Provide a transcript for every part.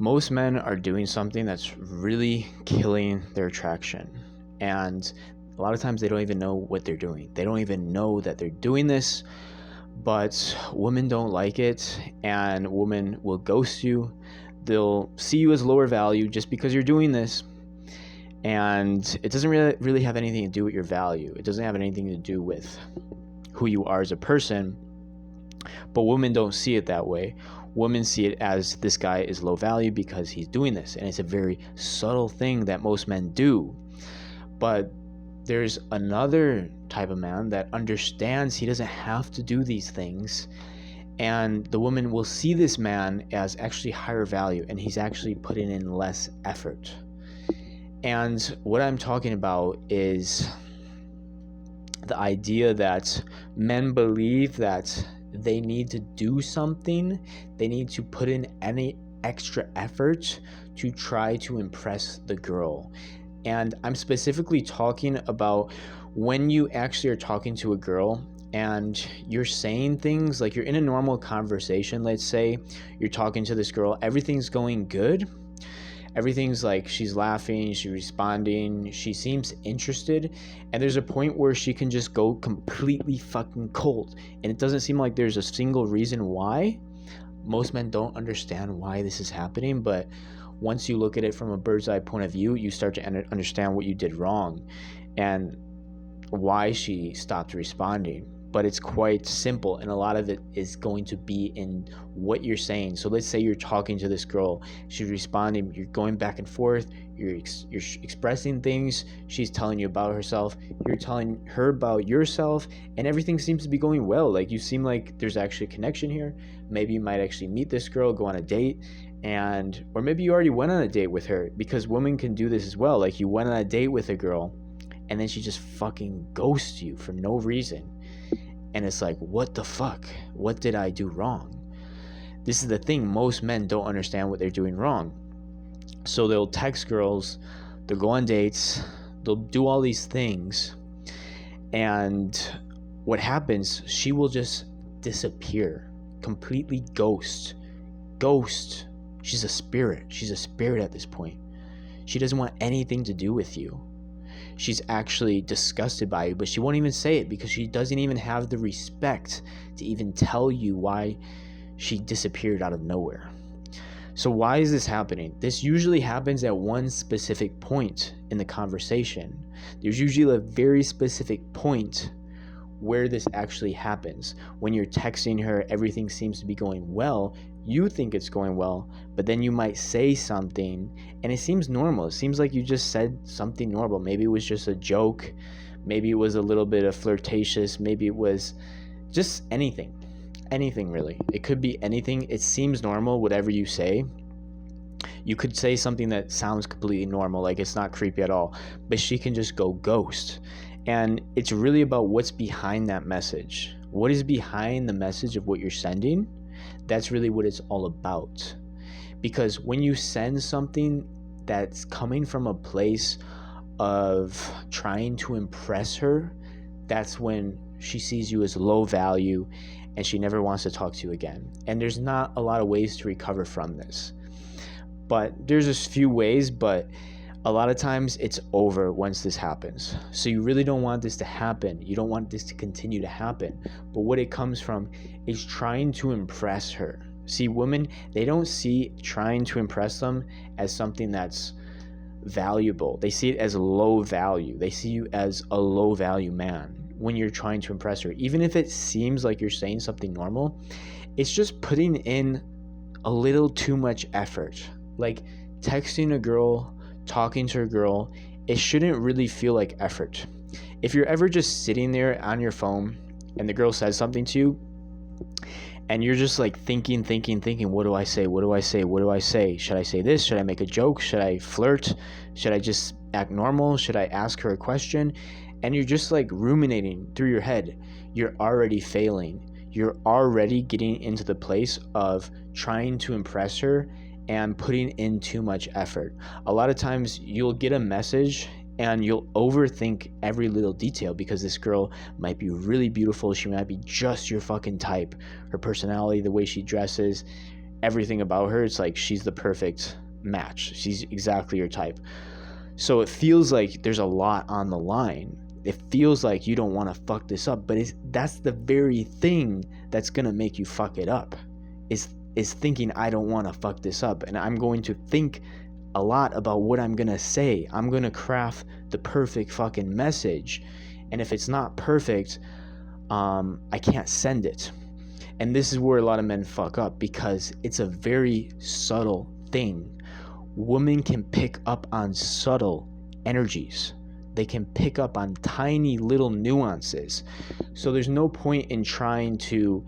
most men are doing something that's really killing their attraction. And a lot of times they don't even know what they're doing. They don't even know that they're doing this, but women don't like it, and women will ghost you. They'll see you as lower value just because you're doing this. And it doesn't really have anything to do with your value. It doesn't have anything to do with who you are as a person. But women don't see it that way. Women see it as this guy is low value because he's doing this. And it's a very subtle thing that most men do. But there's another type of man that understands he doesn't have to do these things. And the woman will see this man as actually higher value, and he's actually putting in less effort. And what I'm talking about is the idea that men believe that they need to do something, they need to put in any extra effort to try to impress the girl. And I'm specifically talking about when you actually are talking to a girl and you're saying things like you're in a normal conversation. Let's say you're talking to this girl, everything's going good. Everything's like she's laughing, she's responding, she seems interested, and there's a point where she can just go completely fucking cold. And it doesn't seem like there's a single reason why. Most men don't understand why this is happening, but once you look at it from a bird's eye point of view, you start to understand what you did wrong and why she stopped responding. But it's quite simple, and a lot of it is going to be in what you're saying. So let's say you're talking to this girl, she's responding, you're going back and forth, you're expressing things, she's telling you about herself, you're telling her about yourself, and everything seems to be going well. Like, you seem like there's actually a connection here. Maybe you might actually meet this girl, go on a date, or maybe you already went on a date with her, because women can do this as well. Like, you went on a date with a girl, and then she just fucking ghosts you for no reason. And it's like, what the fuck? What did I do wrong? This is the thing. Most men don't understand what they're doing wrong. So they'll text girls, they'll go on dates, they'll do all these things. And what happens, she will just disappear, completely ghost. She's a spirit. She's a spirit at this point. She doesn't want anything to do with you. She's actually disgusted by you, but she won't even say it because she doesn't even have the respect to even tell you why she disappeared out of nowhere. So why is this happening? This usually happens at one specific point in the conversation. There's usually a very specific point where this actually happens. When you're texting her, everything seems to be going well. You think it's going well, but then you might say something and it seems normal. It seems like you just said something normal. Maybe it was just a joke. Maybe it was a little bit of flirtatious. Maybe it was just anything really. It could be anything. It seems normal, whatever you say. You could say something that sounds completely normal, like it's not creepy at all, but she can just go ghost. And it's really about what's behind that message. What is behind the message of what you're sending? That's really what it's all about. Because when you send something that's coming from a place of trying to impress her, that's when she sees you as low value and she never wants to talk to you again. And there's not a lot of ways to recover from this. But there's a few ways, but a lot of times it's over once this happens. So you really don't want this to happen. You don't want this to continue to happen. But what it comes from is trying to impress her. See, women, they don't see trying to impress them as something that's valuable. They see it as low value. They see you as a low value man when you're trying to impress her. Even if it seems like you're saying something normal, it's just putting in a little too much effort. Like texting a girl, talking to a girl, it shouldn't really feel like effort. If you're ever just sitting there on your phone and the girl says something to you and you're just like thinking, what do I say? Should I say this? Should I make a joke? Should I flirt? Should I just act normal? Should I ask her a question? And you're just like ruminating through your head. You're already failing. You're already getting into the place of trying to impress her and putting in too much effort. A lot of times you'll get a message and you'll overthink every little detail because this girl might be really beautiful. She might be just your fucking type. Her personality, the way she dresses, everything about her, it's like she's the perfect match. She's exactly your type. So it feels like there's a lot on the line. It feels like you don't want to fuck this up, but that's the very thing that's going to make you fuck it up. Is thinking, I don't want to fuck this up, and I'm going to think a lot about what I'm going to say. I'm going to craft the perfect fucking message, and if it's not perfect, I can't send it. And this is where a lot of men fuck up, because it's a very subtle thing. Women can pick up on subtle energies. They can pick up on tiny little nuances. So there's no point in trying to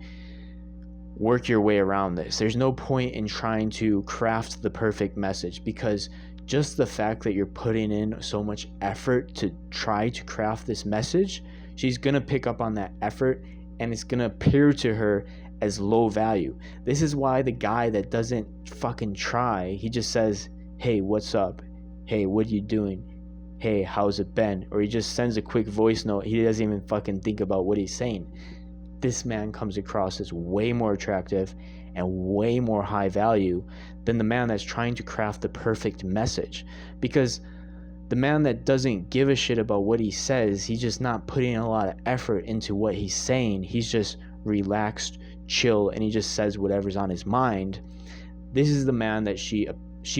work your way around this. There's no point in trying to craft the perfect message, because just the fact that you're putting in so much effort to try to craft this message, she's going to pick up on that effort, and it's going to appear to her as low value. This is why the guy that doesn't fucking try, he just says, hey, what's up? Hey, what are you doing? Hey, how's it been? Or he just sends a quick voice note. He doesn't even fucking think about what he's saying. This man comes across as way more attractive and way more high value than the man that's trying to craft the perfect message. Because the man that doesn't give a shit about what he says, he's just not putting a lot of effort into what he's saying. He's just relaxed, chill, and he just says whatever's on his mind. This is the man that she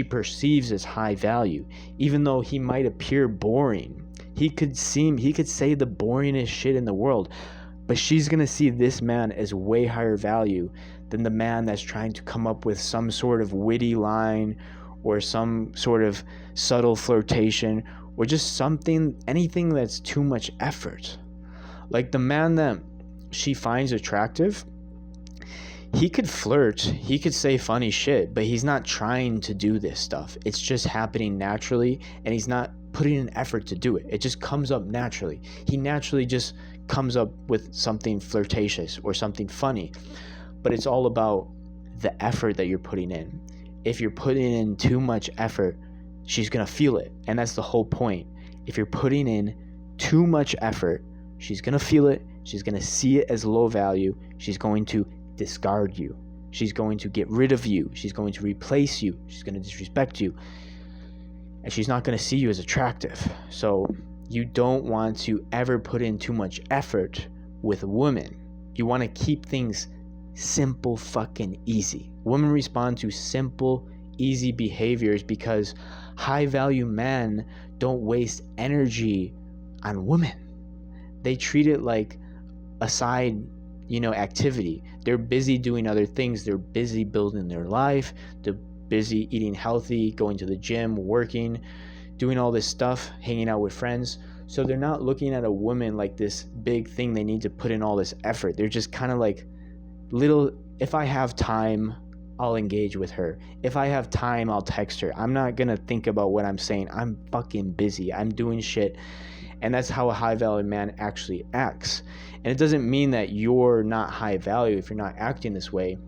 perceives as high value, even though he might appear boring. He could say the boringest shit in the world, but she's going to see this man as way higher value than the man that's trying to come up with some sort of witty line or some sort of subtle flirtation or just anything that's too much effort. Like the man that she finds attractive, he could flirt, he could say funny shit, but he's not trying to do this stuff. It's just happening naturally, and he's not putting an effort to do it. It just comes up naturally. He naturally just comes up with something flirtatious or something funny, but it's all about the effort that you're putting in. If you're putting in too much effort, she's gonna feel it, and that's the whole point. If you're putting in too much effort, she's gonna feel it. She's gonna see it as low value. She's going to discard you. She's going to get rid of you. She's going to replace you. She's going to disrespect you, and she's not going to see you as attractive. So you don't want to ever put in too much effort with a woman. You want to keep things simple, fucking easy. Women respond to simple, easy behaviors because high value men don't waste energy on women. They treat it like a side activity. They're busy doing other things. They're busy building their life. They're busy eating healthy, going to the gym, working, doing all this stuff, hanging out with friends. So they're not looking at a woman like this big thing they need to put in all this effort. They're just kind of like little, if I have time, I'll engage with her. If I have time, I'll text her. I'm not going to think about what I'm saying. I'm fucking busy. I'm doing shit. And that's how a high value man actually acts. And it doesn't mean that you're not high value if you're not acting this way.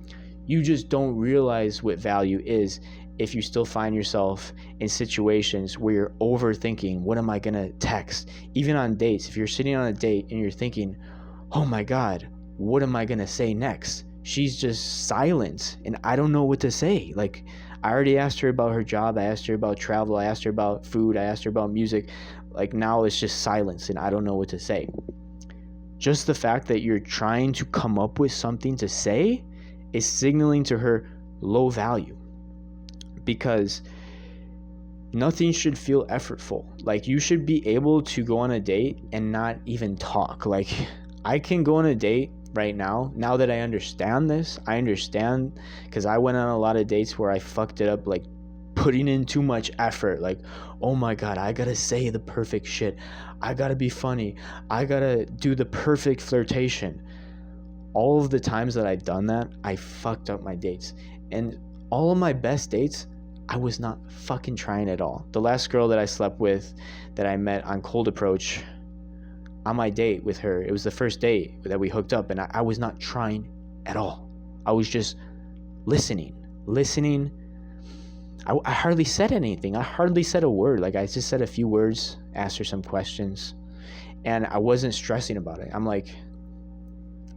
You just don't realize what value is if you still find yourself in situations where you're overthinking, what am I going to text? Even on dates, if you're sitting on a date and you're thinking, oh my God, what am I going to say next? She's just silent and I don't know what to say. Like, I already asked her about her job. I asked her about travel. I asked her about food. I asked her about music. Like, now it's just silence and I don't know what to say. Just the fact that you're trying to come up with something to say is signaling to her low value, because nothing should feel effortful. Like, you should be able to go on a date and not even talk. Like, I can go on a date right now that I understand this. I understand because I went on a lot of dates where I fucked it up, like putting in too much effort. Like, oh my God, I gotta say the perfect shit. I gotta be funny. I gotta do the perfect flirtation. All of the times that I've done that, I fucked up my dates. And all of my best dates, I was not fucking trying at all. The last girl that I slept with, that I met on Cold Approach, on my date with her, it was the first date that we hooked up, and I was not trying at all. I was just listening. I hardly said anything. I hardly said a word. Like, I just said a few words, asked her some questions, and I wasn't stressing about it. I'm like,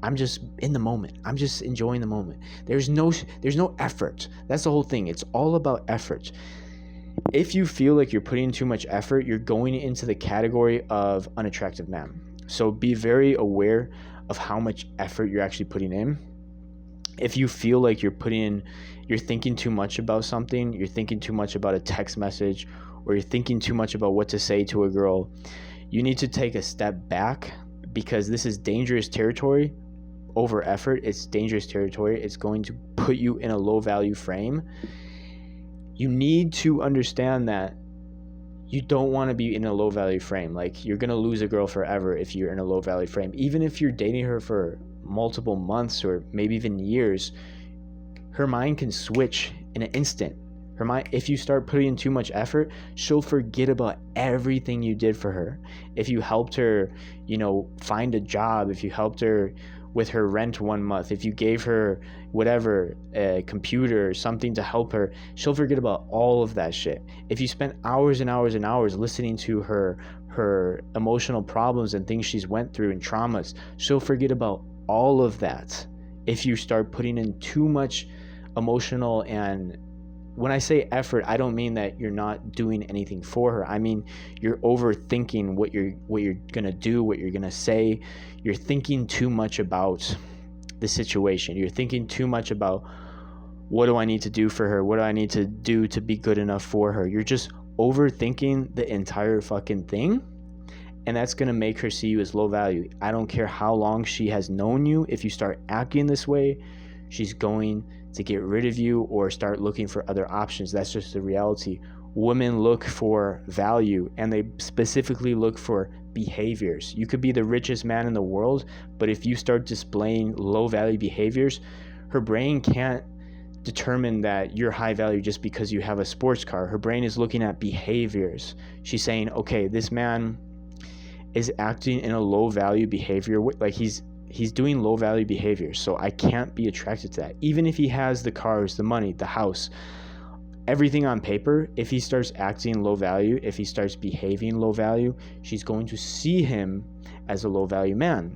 I'm just in the moment. I'm just enjoying the moment. There's no effort. That's the whole thing. It's all about effort. If you feel like you're putting too much effort, you're going into the category of unattractive man. So be very aware of how much effort you're actually putting in. If you feel like you're thinking too much about something, you're thinking too much about a text message, or you're thinking too much about what to say to a girl, you need to take a step back, because this is dangerous territory. Over effort, it's dangerous territory. It's going to put you in a low value frame. You need to understand that you don't want to be in a low value frame. Like, you're going to lose a girl forever if you're in a low value frame. Even if you're dating her for multiple months or maybe even years, her mind can switch in an instant. Her mind, if you start putting in too much effort, she'll forget about everything you did for her. If you helped her, find a job, if you helped her with her rent 1 month, if you gave her whatever, a computer or something to help her, she'll forget about all of that shit. If you spent hours and hours and hours listening to her emotional problems and things she's went through and traumas, she'll forget about all of that if you start putting in too much emotional. And when I say effort, I don't mean that you're not doing anything for her. I mean, you're overthinking what you're gonna do, what you're gonna say. You're thinking too much about the situation. You're thinking too much about, what do I need to do for her? What do I need to do to be good enough for her? You're just overthinking the entire fucking thing, and that's gonna make her see you as low value. I don't care how long she has known you. If you start acting this way, she's going to get rid of you or start looking for other options. That's just the reality. Women look for value, and they specifically look for behaviors. You could be the richest man in the world, but if you start displaying low value behaviors, her brain can't determine that you're high value just because you have a sports car. Her brain is looking at behaviors. She's saying, okay, this man is acting in a low value behavior, like he's doing low value behavior, so I can't be attracted to that. Even if he has the cars, the money, the house, everything on paper, if he starts acting low value, if he starts behaving low value, she's going to see him as a low value man.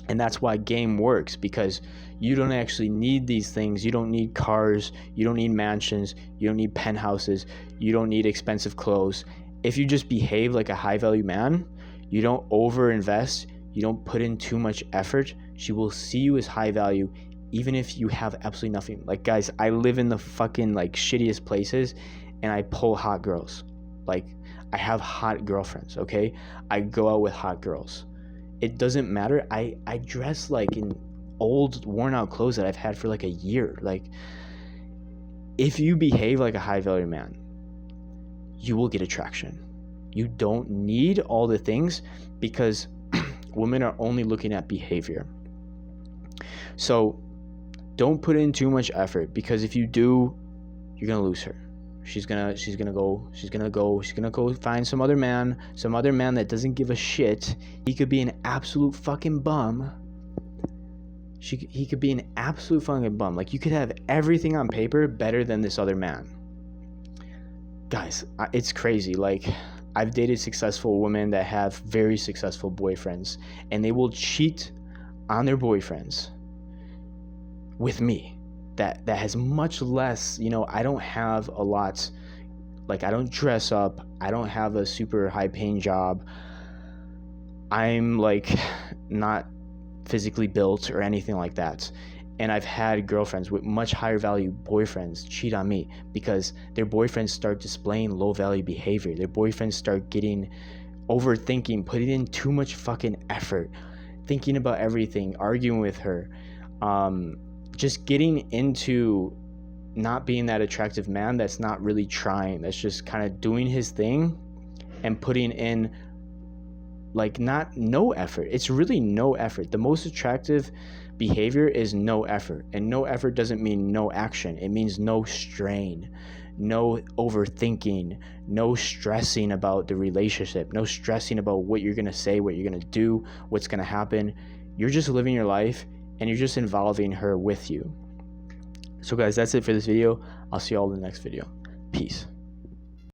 And that's why game works, because you don't actually need these things. You don't need cars, you don't need mansions, you don't need penthouses, you don't need expensive clothes. If you just behave like a high value man, you don't over invest, you don't put in too much effort, she will see you as high value, even if you have absolutely nothing. Like, guys, I live in the fucking shittiest places, and I pull hot girls. Like, I have hot girlfriends, okay? I go out with hot girls. It doesn't matter. I dress in old, worn out clothes that I've had for a year. If you behave like a high value man, you will get attraction. You don't need all the things, because women are only looking at behavior. So don't put in too much effort, because if you do, you're gonna lose her. She's gonna go find some other man that doesn't give a shit. He could be an absolute fucking bum. He could be an absolute fucking bum. You could have everything on paper better than this other man. Guys, it's crazy. I've dated successful women that have very successful boyfriends, and they will cheat on their boyfriends with me. That has much less, I don't have a lot, I don't dress up, I don't have a super high paying job, I'm not physically built or anything like that. And I've had girlfriends with much higher value boyfriends cheat on me, because their boyfriends start displaying low value behavior. Their boyfriends start getting overthinking, putting in too much fucking effort, thinking about everything, arguing with her, just getting into not being that attractive man that's not really trying, that's just kind of doing his thing and putting in no effort. It's really no effort. The most attractive behavior is no effort, and no effort doesn't mean no action. It means no strain, no overthinking, no stressing about the relationship, no stressing about what you're gonna say, what you're gonna do, what's gonna happen. You're just living your life, and you're just involving her with you. So guys, that's it for this video. I'll see you all in the next video. Peace.